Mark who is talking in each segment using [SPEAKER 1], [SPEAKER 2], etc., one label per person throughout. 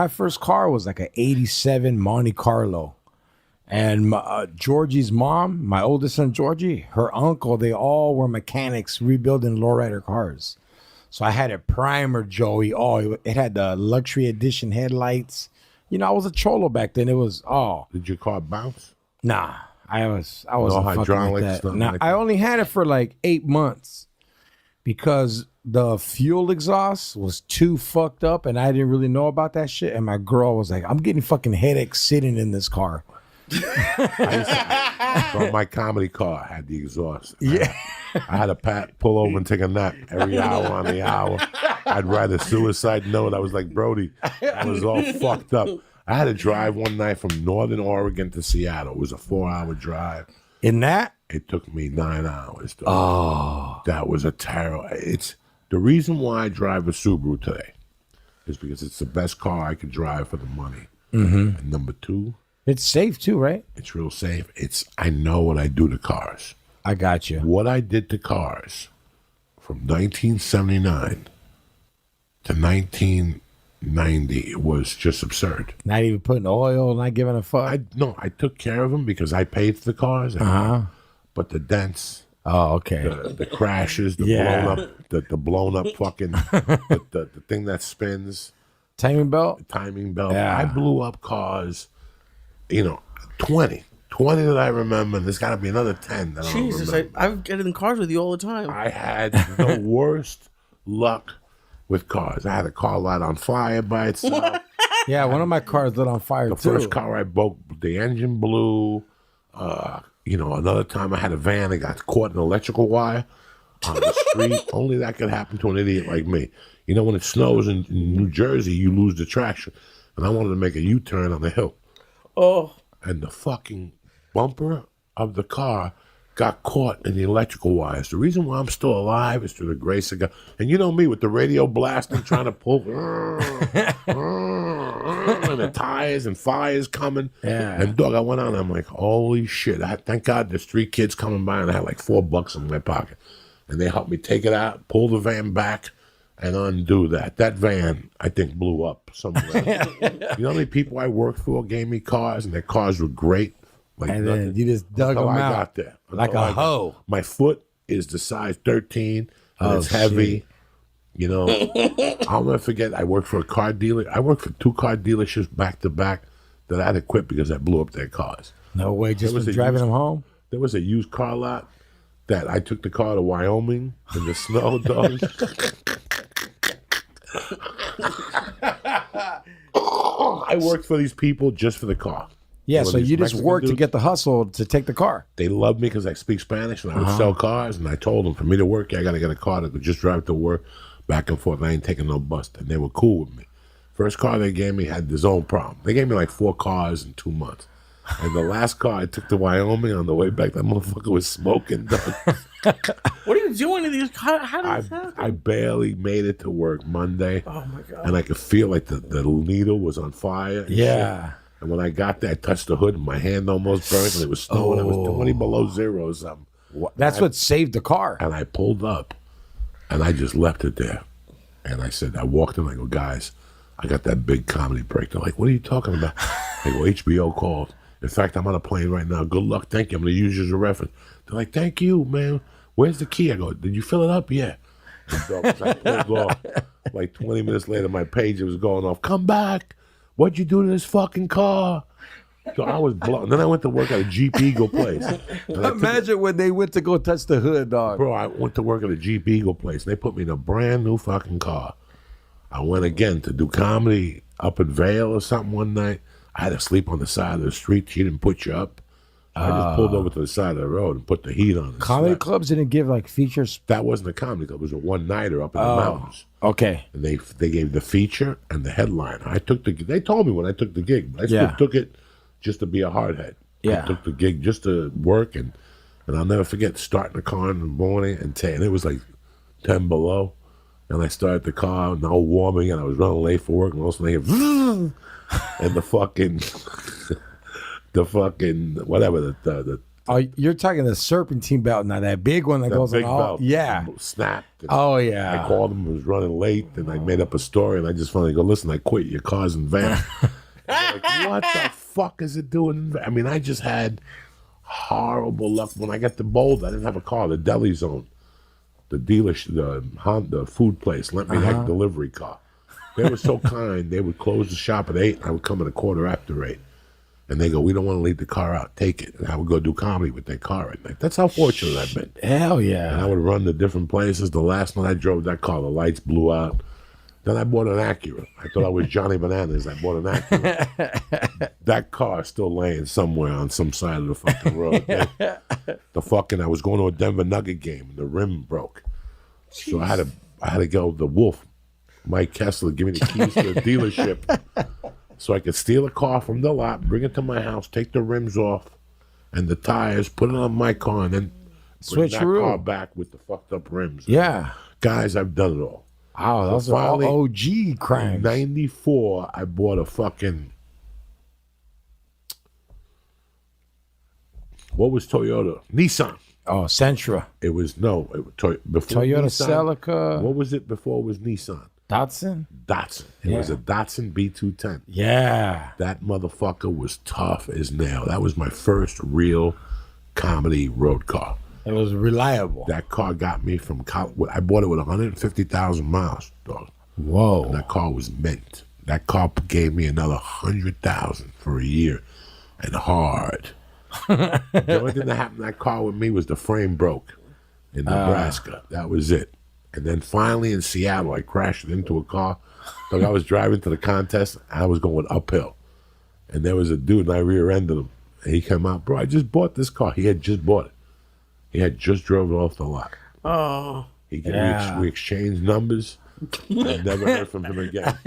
[SPEAKER 1] my first car was like an 87 Monte Carlo. And Georgie's mom, my oldest son Georgie, her uncle, they all were mechanics rebuilding lowrider cars. So I had a primer, Joey. Oh, it had the luxury edition headlights. You know, I was a cholo back then. It was
[SPEAKER 2] Did your car bounce?
[SPEAKER 1] Nah, I was
[SPEAKER 2] No
[SPEAKER 1] fucking
[SPEAKER 2] hydraulics.
[SPEAKER 1] like that. Nah, I only had it for like 8 months because the fuel exhaust was too fucked up, and I didn't really know about that shit. And my girl was like, "I'm getting fucking headaches sitting in this car."
[SPEAKER 2] Well, my comedy car had the exhaust.
[SPEAKER 1] Yeah.
[SPEAKER 2] I had to pull over and take a nap every hour on the hour. I'd write a suicide note. I was like, Brody, I was all fucked up. I had to drive one night from Northern Oregon to Seattle. It was a 4-hour drive.
[SPEAKER 1] In that?
[SPEAKER 2] It took me 9 hours. That was a terrible. It's the reason why I drive a Subaru today is because it's the best car I could drive for the money.
[SPEAKER 1] Mm-hmm.
[SPEAKER 2] And number two,
[SPEAKER 1] it's safe too, right?
[SPEAKER 2] it's real safe. I know what I do to cars.
[SPEAKER 1] I got you.
[SPEAKER 2] What I did to cars from 1979 to 1990 was just absurd.
[SPEAKER 1] Not even putting oil, not giving a fuck.
[SPEAKER 2] I took care of them because I paid for the cars. But the dents,
[SPEAKER 1] okay.
[SPEAKER 2] the crashes, the blown up fucking the thing that spins,
[SPEAKER 1] Timing belt.
[SPEAKER 2] Yeah. I blew up cars. 20 that I remember. And there's got to be another 10 that
[SPEAKER 3] Jesus,
[SPEAKER 2] I don't remember.
[SPEAKER 3] I get in cars with you all the time.
[SPEAKER 2] I had the worst luck with cars. I had a car light on fire by itself.
[SPEAKER 1] Yeah, one of my cars lit on fire
[SPEAKER 2] The
[SPEAKER 1] too.
[SPEAKER 2] first car I broke, the engine blew. Another time I had a van that got caught in electrical wire on the street. Only that could happen to an idiot like me. When it snows in New Jersey, you lose the traction. And I wanted to make a U-turn on the hill.
[SPEAKER 3] Oh.
[SPEAKER 2] And the fucking bumper of the car got caught in the electrical wires. The reason why I'm still alive is through the grace of God. And you know me with the radio blasting, trying to pull, and the tires and fires coming.
[SPEAKER 1] Yeah.
[SPEAKER 2] And dog, I went on. I'm like, holy shit! Thank God there's 3 kids coming by, and I had like $4 in my pocket, and they helped me take it out, pull the van back, and undo that. That van, I think, blew up somewhere. You know how many people I worked for gave me cars, and their cars were great. Like
[SPEAKER 1] and
[SPEAKER 2] nothing.
[SPEAKER 1] then you just dug them
[SPEAKER 2] I
[SPEAKER 1] out
[SPEAKER 2] got there.
[SPEAKER 1] like a hoe.
[SPEAKER 2] My foot is the size 13, and it's heavy.
[SPEAKER 1] Shit.
[SPEAKER 2] I'll never forget. I worked for a car dealer. I worked for 2 car dealerships back to back that I had to quit because I blew up their cars.
[SPEAKER 1] No way, just for driving them home?
[SPEAKER 2] There was a used car lot that I took the car to Wyoming in the snow, dog. I worked for these people just for the car.
[SPEAKER 1] Yeah, so you just worked to get the hustle to take the car.
[SPEAKER 2] They loved me because I speak Spanish and I would sell cars. And I told them, for me to work, I got to get a car that could just drive to work, back and forth. I ain't taking no bus. And they were cool with me. First car they gave me had its own problem. They gave me like 4 cars in 2 months. And the last car I took to Wyoming, on the way back, that motherfucker was smoking.
[SPEAKER 3] What are you doing to these? How did this happen?
[SPEAKER 2] I barely made it to work Monday.
[SPEAKER 3] Oh my God.
[SPEAKER 2] And I could feel like the needle was on fire. And
[SPEAKER 1] Yeah.
[SPEAKER 2] shit. And when I got there, I touched the hood and my hand almost burned. And it was snowing. It was 20 below zero or something.
[SPEAKER 1] That's what saved the car.
[SPEAKER 2] And I pulled up and I just left it there. And I walked in, I go, guys, I got that big comedy break. They're like, what are you talking about? I go, HBO called. In fact, I'm on a plane right now. Good luck. Thank you. I'm going to use you as a reference. They're like, thank you, man. Where's the key? I go, did you fill it up? Yeah. I pulled off. Like 20 minutes later, my page was going off. Come back. What'd you do to this fucking car? So I was blown. Then I went to work at a Jeep Eagle place.
[SPEAKER 1] Imagine when they went to go touch the hood, dog.
[SPEAKER 2] Bro, I went to work at a Jeep Eagle place. And they put me in a brand new fucking car. I went again to do comedy up in Vail or something one night. I had to sleep on the side of the street. She didn't put you up. I just pulled over to the side of the road and put the heat on.
[SPEAKER 1] Comedy clubs didn't give like features.
[SPEAKER 2] That wasn't a comedy club. It was a one-nighter up in the mountains.
[SPEAKER 1] Okay.
[SPEAKER 2] And they gave the feature and the headline. They told me when I took the gig, but I still took it just to be a hardhead.
[SPEAKER 1] Yeah.
[SPEAKER 2] I took the gig just to work, and I'll never forget starting the car in the morning and it was like 10 below, and I started the car and all warming, and I was running late for work, and all of a sudden I hear, and the fucking whatever, the
[SPEAKER 1] Oh, you're talking the serpentine belt now, that big one that goes on
[SPEAKER 2] big
[SPEAKER 1] all.
[SPEAKER 2] belt
[SPEAKER 1] Yeah.
[SPEAKER 2] snapped. And
[SPEAKER 1] Oh yeah.
[SPEAKER 2] I called him. I was running late, and I made up a story. And I just finally go, listen, I quit your cars and van. Like, what the fuck is it doing? I mean, I just had horrible luck when I got to Boulder. I didn't have a car. The deli zone, the dealership, the Honda food place lent me that delivery car. They were so kind. They would close the shop at 8. And I would come at a quarter after 8. And they go, we don't want to leave the car out. Take it. And I would go do comedy with that car at night. That's how fortunate I've been.
[SPEAKER 1] Hell yeah.
[SPEAKER 2] And I would run to different places. The last night I drove that car, the lights blew out. Then I bought an Acura. I thought I was Johnny Bananas. I bought an Acura. That car is still laying somewhere on some side of the fucking road. I was going to a Denver Nugget game, and the rim broke. Jeez. So I had to go to the Wolf, Mike Kessler, give me the keys to the dealership so I could steal a car from the lot, bring it to my house, take the rims off and the tires, put it on my car, and then bring that car back with the fucked up rims.
[SPEAKER 1] Yeah.
[SPEAKER 2] Guys, I've done it all.
[SPEAKER 1] Wow, those are all OG crimes.
[SPEAKER 2] In 94, I bought a fucking... What was Toyota? Nissan.
[SPEAKER 1] Oh, Sentra.
[SPEAKER 2] It was, before
[SPEAKER 1] Toyota
[SPEAKER 2] Nissan,
[SPEAKER 1] Celica.
[SPEAKER 2] What was it before it was Nissan?
[SPEAKER 1] Datsun?
[SPEAKER 2] It was a Datsun B210.
[SPEAKER 1] Yeah.
[SPEAKER 2] That motherfucker was tough as nail. That was my first real comedy road car.
[SPEAKER 1] It was reliable.
[SPEAKER 2] That car got me from I bought it with 150,000 miles, dog.
[SPEAKER 1] Whoa.
[SPEAKER 2] And that car was mint. That car gave me another 100,000 for a year, and hard. The only thing that happened to that car with me was the frame broke in Nebraska. That was it. And then finally in Seattle, I crashed into a car. So I was driving to the contest, and I was going uphill. And there was a dude, and I rear-ended him. And he came out, bro, I just bought this car. He had just bought it. He had just drove it off the lot.
[SPEAKER 3] Oh.
[SPEAKER 2] We exchanged numbers. I never heard from him again.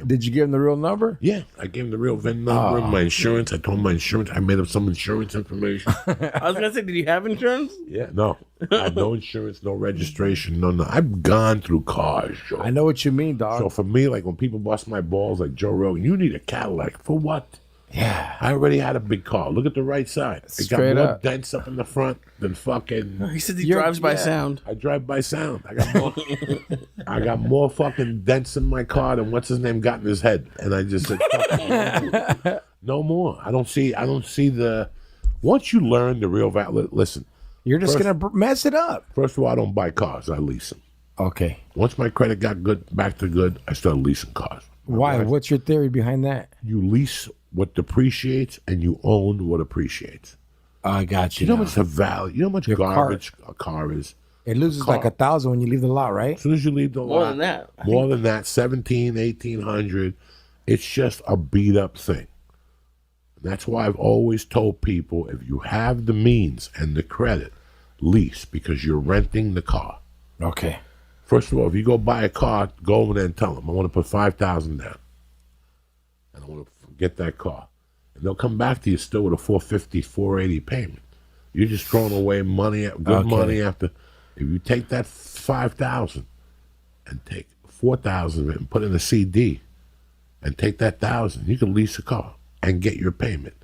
[SPEAKER 1] Did you give him the real number?
[SPEAKER 2] Yeah, I gave him the real VIN number, my insurance. I told him my insurance. I made up some insurance information.
[SPEAKER 3] I was gonna say, did you have insurance?
[SPEAKER 2] Yeah, no. I had no insurance, no registration, no. I've gone through cars, Joe.
[SPEAKER 1] I know what you mean, dog.
[SPEAKER 2] So for me, like when people bust my balls, like Joe Rogan, you need a Cadillac. For what?
[SPEAKER 1] Yeah.
[SPEAKER 2] I already had a big car. Look at the right side. It got more dents up in the front than fucking...
[SPEAKER 3] He said he drives by sound.
[SPEAKER 2] I drive by sound. I got more fucking dents in my car than what's his name got in his head. And I just said, no more. I don't see the... Once you learn the real value... Listen.
[SPEAKER 1] You're just going to mess it up.
[SPEAKER 2] First of all, I don't buy cars. I lease them.
[SPEAKER 1] Okay.
[SPEAKER 2] Once my credit got back to good, I started leasing cars.
[SPEAKER 1] Why? What's your theory behind that?
[SPEAKER 2] You lease what depreciates and you own what appreciates.
[SPEAKER 1] I got you.
[SPEAKER 2] You know how much the value, you know how much garbage a car is?
[SPEAKER 1] It loses like 1,000 when you leave the lot, right?
[SPEAKER 2] As soon as you leave the lot.
[SPEAKER 3] More than that.
[SPEAKER 2] More than that, 17, 1,800. It's just a beat up thing. That's why I've always told people, if you have the means and the credit, lease, because you're renting the car.
[SPEAKER 1] Okay.
[SPEAKER 2] First of all, if you go buy a car, go over there and tell them, I want to put $5,000 down. And I want to get that car. And they'll come back to you still with a $450, $480 payment. You're just throwing away money, money after. If you take that $5,000 and take $4,000 of it and put in a CD and take that $1,000, you can lease a car and get your payment.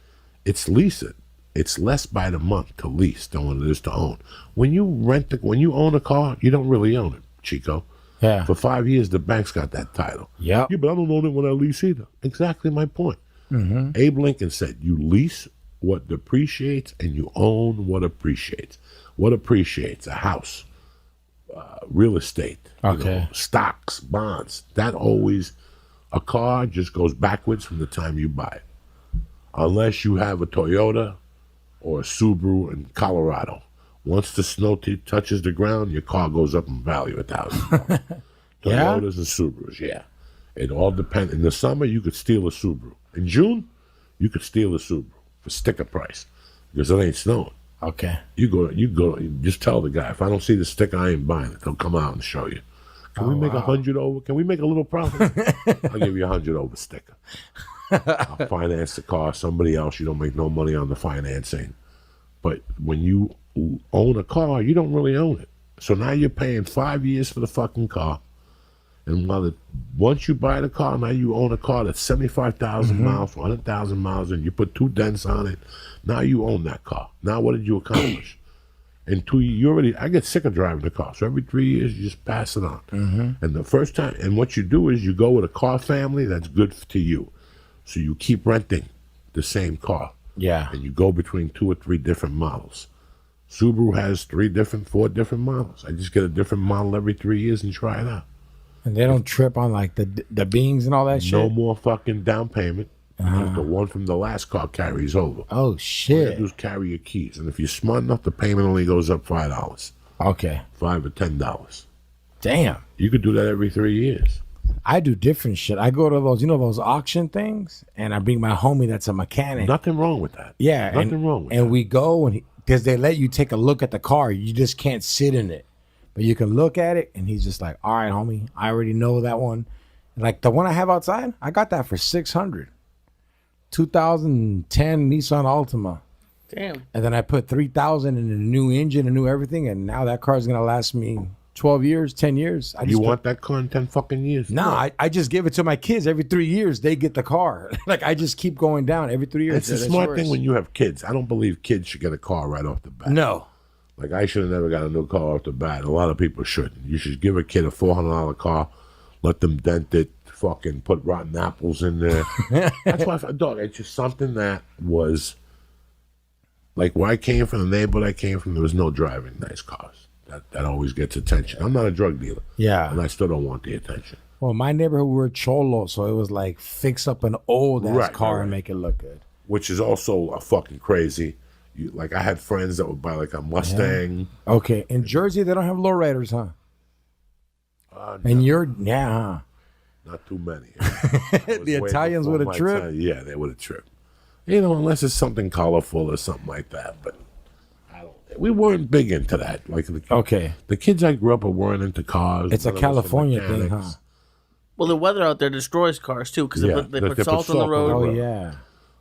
[SPEAKER 2] It's lease it. It's less by the month to lease than what it is to own. When you own a car, you don't really own it, Chico.
[SPEAKER 1] Yeah.
[SPEAKER 2] For 5 years, the bank's got that title.
[SPEAKER 1] Yep.
[SPEAKER 2] Yeah, but I don't own it when I lease either. Exactly my point.
[SPEAKER 1] Mm-hmm.
[SPEAKER 2] Abe Lincoln said, you lease what depreciates and you own what appreciates. What appreciates? A house, real estate, stocks, bonds. A car just goes backwards from the time you buy it. Unless you have a Toyota or a Subaru in Colorado. Once the snow touches the ground, your car goes up in value $1,000. Toyotas and Subarus, yeah. It all depends. In the summer, you could steal a Subaru. In June, you could steal a Subaru for sticker price because it ain't snowing.
[SPEAKER 1] Okay.
[SPEAKER 2] You go. Just tell the guy, if I don't see the sticker, I ain't buying it. They'll come out and show you. Can we make 100 over? Can we make a little profit? I'll give you 100 over sticker. I'll finance the car. Somebody else, you don't make no money on the financing. But when you own a car, you don't really own it. So now you're paying 5 years for the fucking car. And once you buy the car, now you own a car that's 75,000 miles, 100,000 miles, and you put 2 dents on it. Now you own that car. Now what did you accomplish? In 2 years, I get sick of driving the car. So every 3 years, you just pass it on. And the first time, and what you do is you go with a car family that's good to you. So you keep renting the same car.
[SPEAKER 1] Yeah.
[SPEAKER 2] And you go between 2 or 3 different models. Subaru has 4 different models. I just get a different model every 3 years and try it out.
[SPEAKER 1] And they don't trip on like the beams and all that shit.
[SPEAKER 2] No more fucking down payment. The one from the last car carries over.
[SPEAKER 1] Oh
[SPEAKER 2] All you
[SPEAKER 1] shit.
[SPEAKER 2] do is carry your keys, and if you're smart enough, the payment only goes up $5,
[SPEAKER 1] Okay.
[SPEAKER 2] $5 or $10.
[SPEAKER 1] Damn.
[SPEAKER 2] You could do that every 3 years.
[SPEAKER 1] I do different shit. I go to those, those auction things, and I bring my homie that's a mechanic.
[SPEAKER 2] Nothing wrong with that.
[SPEAKER 1] Yeah,
[SPEAKER 2] Nothing wrong with
[SPEAKER 1] and
[SPEAKER 2] that.
[SPEAKER 1] we go and because they let you take a look at the car, you just can't sit in it, but you can look at it. And he's just like, "All right, homie, I already know that one." Like the one I have outside, I got that for $600. 2010 Nissan Altima,
[SPEAKER 3] Damn.
[SPEAKER 1] and then I put $3,000 in a new engine, a new everything, and now that car is gonna last me 12 years, 10 years.
[SPEAKER 2] You want that car in 10 fucking years?
[SPEAKER 1] No, I just give it to my kids every 3 years. They get the car. Like I just keep going down every 3 years.
[SPEAKER 2] It's a smart thing when you have kids. I don't believe kids should get a car right off the bat.
[SPEAKER 1] No.
[SPEAKER 2] Like I should have never got a new car off the bat. A lot of people shouldn't. You should give a kid a $400 car, let them dent it, fucking put rotten apples in there. That's why, dog, it's just something that was like where I came from, the neighborhood I came from, there was no driving nice cars. That always gets attention. I'm not a drug dealer.
[SPEAKER 1] Yeah.
[SPEAKER 2] And I still don't want the attention.
[SPEAKER 1] Well, my neighborhood, we were cholo, so it was like fix up an old ass car
[SPEAKER 2] right.
[SPEAKER 1] and make it look good.
[SPEAKER 2] Which is also a fucking crazy. Like I had friends that would buy like a Mustang.
[SPEAKER 1] Okay. In Jersey, they don't have lowriders, huh? And huh?
[SPEAKER 2] Not too many.
[SPEAKER 1] The Italians would have tripped.
[SPEAKER 2] Yeah, they would have tripped. Unless it's something colorful or something like that. But we weren't big into that. Like the kids I grew up with weren't into cars.
[SPEAKER 1] It's a California thing, huh?
[SPEAKER 3] Well, the weather out there destroys cars too because they put salt on the road.
[SPEAKER 1] Oh yeah.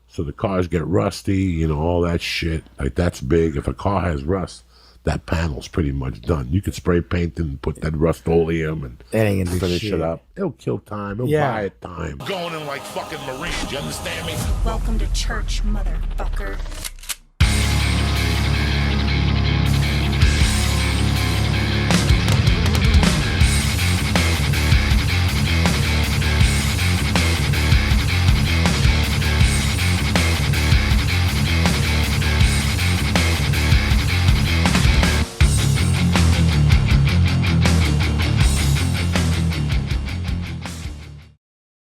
[SPEAKER 2] So the cars get rusty, all that shit. Like that's big. If a car has rust, that panel's pretty much done. You could spray paint and put that Rust-Oleum and finish it up. It'll kill time. It'll buy it time.
[SPEAKER 4] Going in like fucking Marines, you understand me?
[SPEAKER 5] Welcome to church, motherfucker.